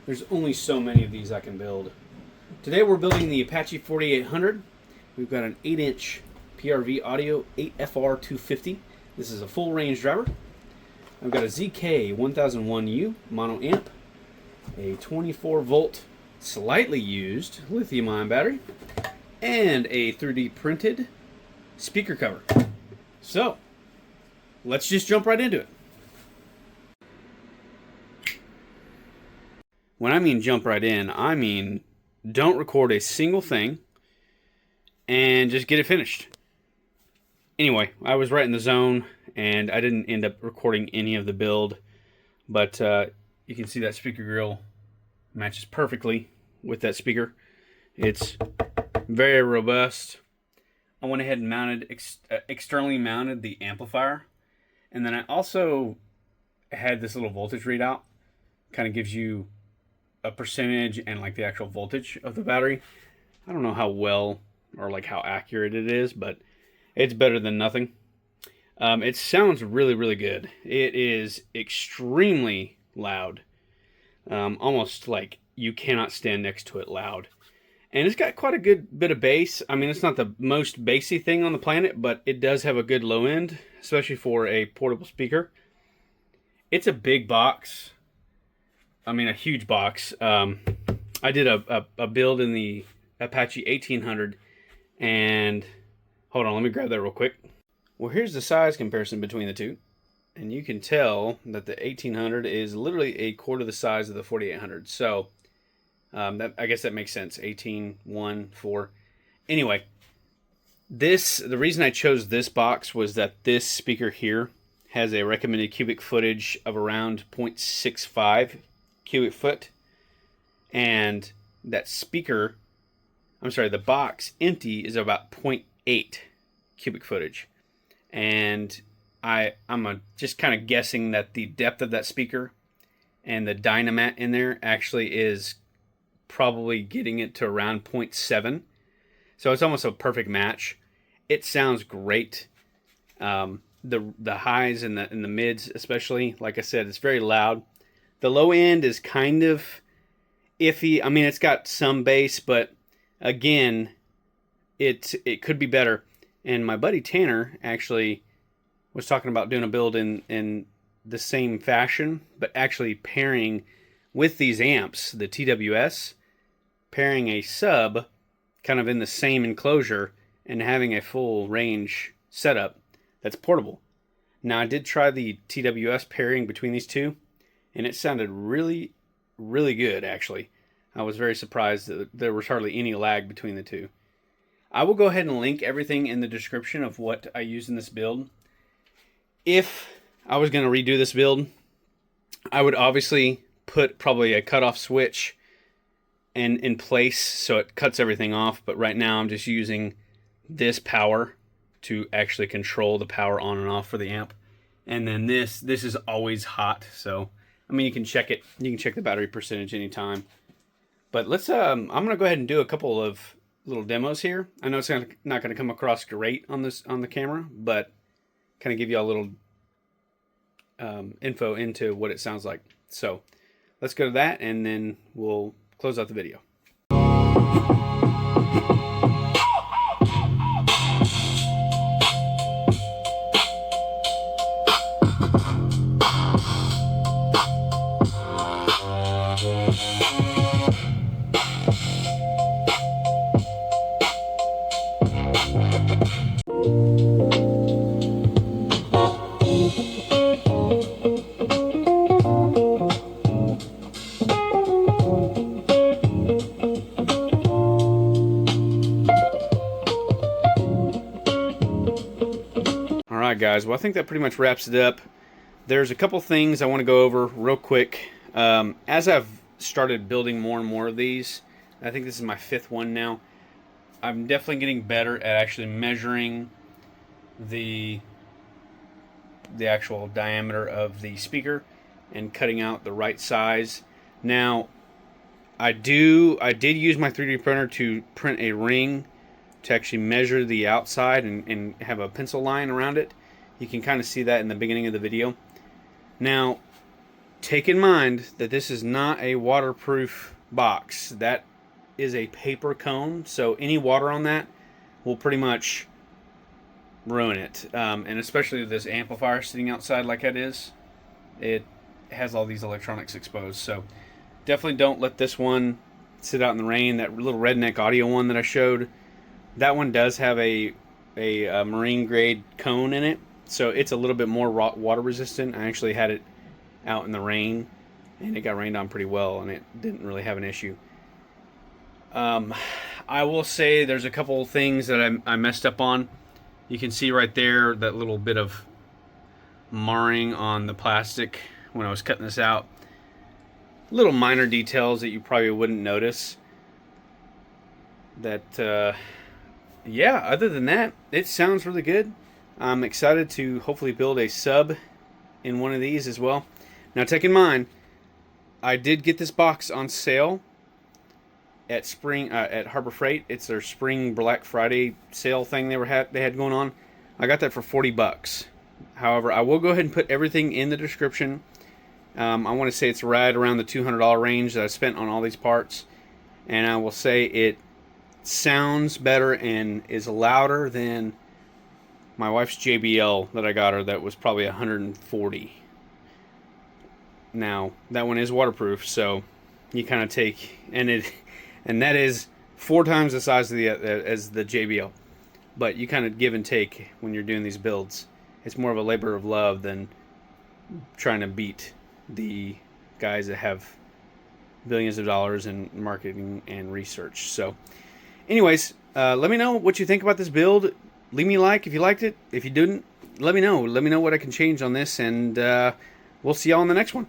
There's only so many of these I can build. Today we're building the Apache 4800. We've got an 8-inch PRV Audio 8FR250. This is a full range driver. I've got a ZK1001U mono amp, a 24 volt slightly used lithium ion battery, and a 3D printed speaker cover. So, let's just jump right into it. When I mean jump right in, I mean don't record a single thing and just get it finished. Anyway, I was right in the zone and I didn't end up recording any of the build, but you can see that speaker grill matches perfectly with that speaker. It's very robust. I went ahead and mounted externally mounted the amplifier, and then I also had this little voltage readout. Kind of gives you a percentage and like the actual voltage of the battery. I don't know how well or like how accurate it is, but it's better than nothing. It sounds really good. It is extremely loud, almost like you cannot stand next to it loud. And it's got quite a good bit of bass. I mean, it's not the most bassy thing on the planet, but it does have a good low end, especially for a portable speaker. It's a big box. I mean, a huge box. I did a build in the Apache 1800, and hold on, let me grab that real quick. Well, here's the size comparison between the two, and you can tell that the 1800 is literally a quarter the size of the 4800. So I guess that makes sense. 18, 1, 4. Anyway, the reason I chose this box was that this speaker here has a recommended cubic footage of around 0.65 cubic foot, and that speaker, the box empty is about 0.8 cubic footage. And I'm just kind of guessing that the depth of that speaker and the Dynamat in there actually is probably getting it to around 0.7. So it's almost a perfect match. It sounds great. The highs and the mids especially, like I said, it's very loud. The low end is kind of iffy. I mean, it's got some bass, but again, it could be better. And my buddy Tanner actually was talking about doing a build in the same fashion, but actually pairing with these amps, the TWS, pairing a sub kind of in the same enclosure and having a full range setup that's portable. Now, I did try the TWS pairing between these two, and it sounded really good, actually. I was very surprised that there was hardly any lag between the two. I will go ahead and link everything in the description of what I used in this build. If I was going to redo this build, I would obviously put probably a cutoff switch in place so it cuts everything off. But right now I'm just using this power to actually control the power on and off for the amp. And then this is always hot. So, I mean, you can check it. You can check the battery percentage anytime. But let's, I'm going to go ahead and do a couple of little demos here. I know it's not going to come across great on the camera, but kind of give you a little info into what it sounds like. So let's go to that, and then we'll close out the video. Alright guys, well I think that pretty much wraps it up. There's a couple things I want to go over real quick. As I've started building more and more of these, I think this is my 5th one now, I'm definitely getting better at actually measuring the actual diameter of the speaker and cutting out the right size. Now, I did use my 3D printer to print a ring to actually measure the outside and have a pencil line around it. You can kind of see that in the beginning of the video. Now, take in mind that this is not a waterproof box. That is a paper cone, so any water on that will pretty much ruin it. And especially with this amplifier sitting outside like that is, it has all these electronics exposed. So definitely don't let this one sit out in the rain. That little Redneck Audio one that I showed, that one does have a marine grade cone in it, so it's a little bit more water resistant. I actually had it out in the rain, and it got rained on pretty well, and it didn't really have an issue. I will say there's a couple of things that I messed up on. You can see right there that little bit of marring on the plastic when I was cutting this out. Little minor details that you probably wouldn't notice. Yeah, other than that, it sounds really good. I'm excited to hopefully build a sub in one of these as well. Now, take in mind, I did get this box on sale at at Harbor Freight. It's their Spring Black Friday sale thing they had going on. I got that for $40. However, I will go ahead and put everything in the description. I want to say it's right around the $200 range that I spent on all these parts, and I will say it sounds better and is louder than my wife's JBL that I got her that was probably $140. Now that one is waterproof, so you kind of take and that is 4 times the size of as the JBL, but you kind of give and take when you're doing these builds. It's more of a labor of love than trying to beat the guys that have billions of dollars in marketing and research. So anyways, let me know what you think about this build. Leave me a like if you liked it. If you didn't, let me know. Let me know what I can change on this, and we'll see y'all in the next one.